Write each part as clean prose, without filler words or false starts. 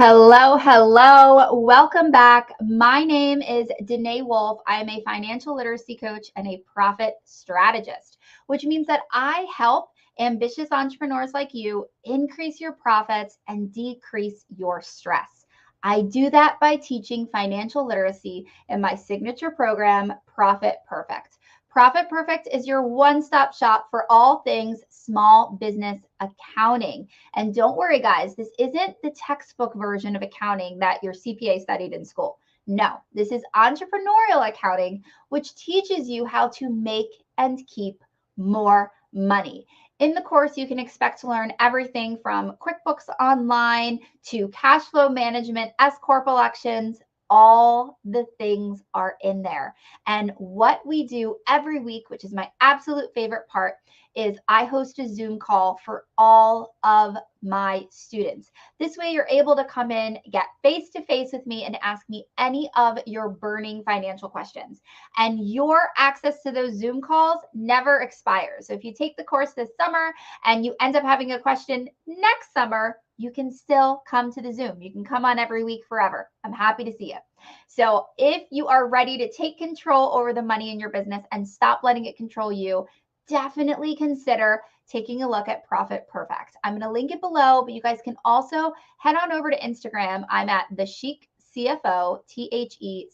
Hello. Welcome back. My name is Danae Wolf. I am a financial literacy coach and a profit strategist, which means that I help ambitious entrepreneurs like you increase your profits and decrease your stress. I do that by teaching financial literacy in my signature program, Profit Perfect. Profit Perfect is your one-stop shop for all things small business accounting. And don't worry, guys, this isn't the textbook version of accounting that your CPA studied in school. No, this is entrepreneurial accounting, which teaches you how to make and keep more money. In the course, you can expect to learn everything from QuickBooks Online to cash flow management, S Corp elections. All the things are in there. And what we do every week, which is my absolute favorite part, is I host a Zoom call for all of my students. This way you're able to come in, get face-to-face with me and ask me any of your burning financial questions. And your access to those Zoom calls never expires. So if you take the course this summer and you end up having a question next summer, you can still come to the Zoom. You can come on every week forever. I'm happy to see you. So if you are ready to take control over the money in your business and stop letting it control you, definitely consider taking a look at Profit Perfect. I'm going to link it below, but you guys can also head on over to Instagram. I'm at the Chic CFO, THECHIC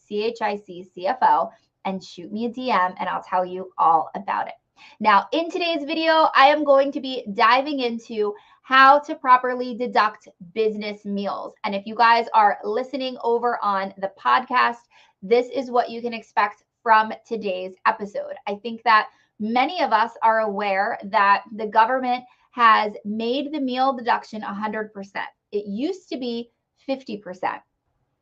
CFO, and shoot me a DM and I'll tell you all about it. Now, in today's video, I am going to be diving into how to properly deduct business meals. And if you guys are listening over on the podcast, this is what you can expect from today's episode. I think that many of us are aware that the government has made the meal deduction 100%. It used to be 50%.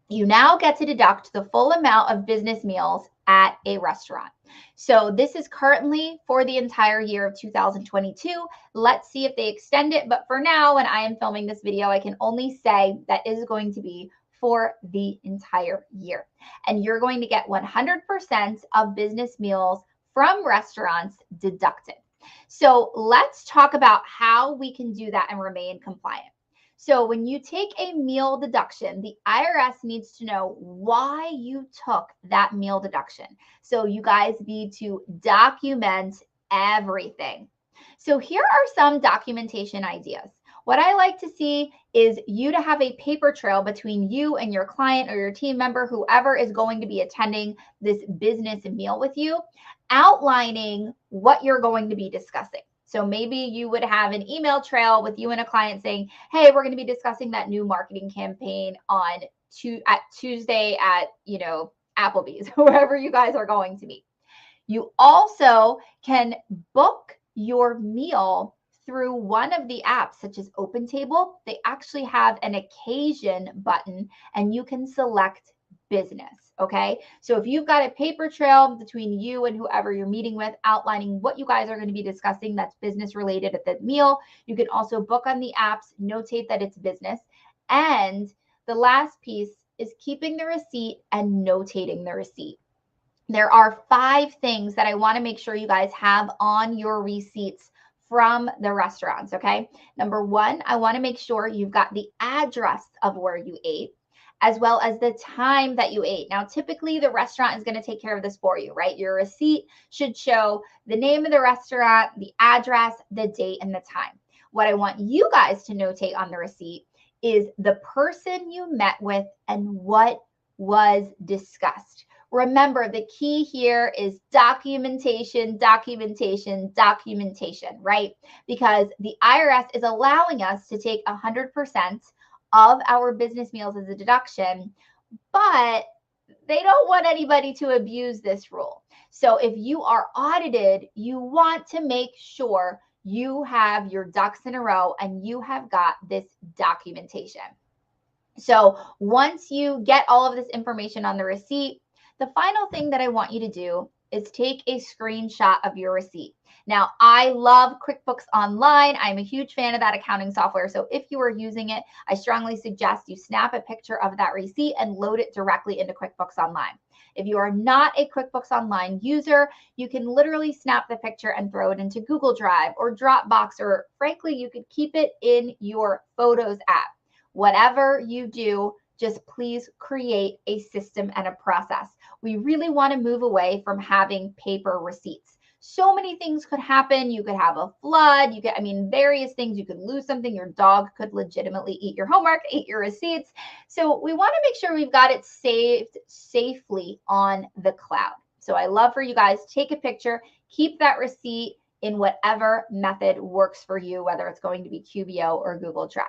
You now get to deduct the full amount of business meals at a restaurant. So this is currently for the entire year of 2022. Let's see if they extend it. But for now, when I am filming this video, I can only say that is going to be for the entire year. And you're going to get 100% of business meals from restaurants deducted. So let's talk about how we can do that and remain compliant. So when you take a meal deduction, the IRS needs to know why you took that meal deduction. So you guys need to document everything. So here are some documentation ideas. What I like to see is you to have a paper trail between you and your client or your team member, whoever is going to be attending this business meal with you, outlining what you're going to be discussing. So maybe you would have an email trail with you and a client saying, hey, we're going to be discussing that new marketing campaign on Tuesday at, Applebee's, wherever you guys are going to meet. You also can book your meal through one of the apps, such as OpenTable. They actually have an occasion button and you can select business. Okay. So if you've got a paper trail between you and whoever you're meeting with outlining what you guys are going to be discussing that's business related at the meal, you can also book on the apps, notate that it's business. And the last piece is keeping the receipt and notating the receipt. There are 5 things that I want to make sure you guys have on your receipts from the restaurants. Okay. Number 1, I want to make sure you've got the address of where you ate, as well as the time that you ate. Now, typically the restaurant is going to take care of this for you, right? Your receipt should show the name of the restaurant, the address, the date, and the time. What I want you guys to notate on the receipt is the person you met with and what was discussed. Remember, the key here is documentation, right? Because the IRS is allowing us to take 100% of our business meals as a deduction, but they don't want anybody to abuse this rule. So if you are audited, you want to make sure you have your ducks in a row and you have got this documentation. So once you get all of this information on the receipt, the final thing that I want you to do is take a screenshot of your receipt. Now, I love QuickBooks Online. I'm a huge fan of that accounting software. So if you are using it, I strongly suggest you snap a picture of that receipt and load it directly into QuickBooks Online. If you are not a QuickBooks Online user, you can literally snap the picture and throw it into Google Drive or Dropbox, or frankly, you could keep it in your Photos app. whatever you do, just please create a system and a process. We really want to move away from having paper receipts. So many things could happen. You could have a flood. You could, various things. You could lose something. Your dog could legitimately eat your homework, eat your receipts. So we want to make sure we've got it saved safely on the cloud. So I love for you guys, take a picture, keep that receipt in whatever method works for you, whether it's going to be QBO or Google Drive.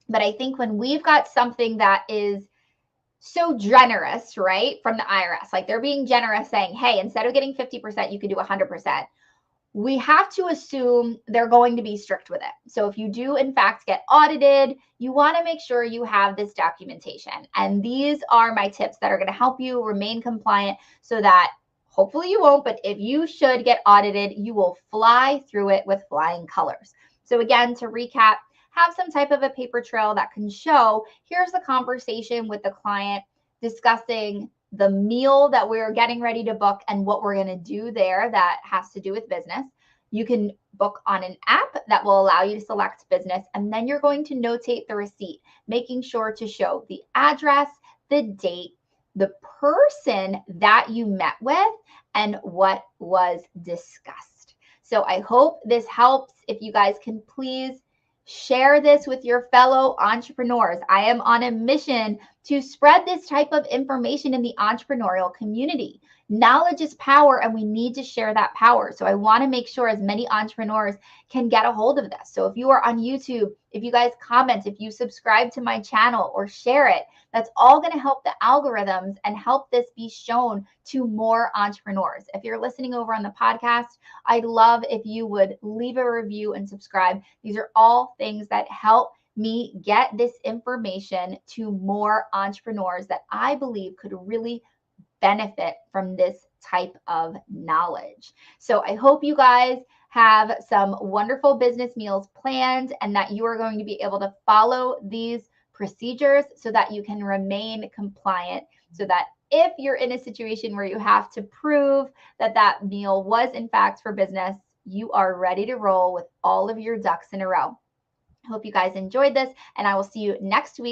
But I think when we've got something that is so generous, right, from the IRS, like they're being generous saying, hey, instead of getting 50%, you could do 100%. We have to assume they're going to be strict with it. So if you do, in fact, get audited, you want to make sure you have this documentation. And these are my tips that are going to help you remain compliant so that hopefully you won't, but if you should get audited, you will fly through it with flying colors. So again, to recap, have some type of a paper trail that can show, here's the conversation with the client discussing the meal that we're getting ready to book and what we're going to do there that has to do with business. You can book on an app that will allow you to select business, and then you're going to notate the receipt, making sure to show the address, the date, the person that you met with, and what was discussed. So I hope this helps. If you guys can please share this with your fellow entrepreneurs. I am on a mission to spread this type of information in the entrepreneurial community. Knowledge is power, and we need to share that power. So I want to make sure as many entrepreneurs can get a hold of this. So if you are on YouTube, if you guys comment, if you subscribe to my channel or share it, that's all going to help the algorithms and help this be shown to more entrepreneurs. If you're listening over on the podcast, I'd love if you would leave a review and subscribe. These are all things that help me get this information to more entrepreneurs that I believe could really benefit from this type of knowledge. So I hope you guys have some wonderful business meals planned and that you are going to be able to follow these procedures so that you can remain compliant, so that if you're in a situation where you have to prove that that meal was in fact for business, you are ready to roll with all of your ducks in a row. I hope you guys enjoyed this, and I will see you next week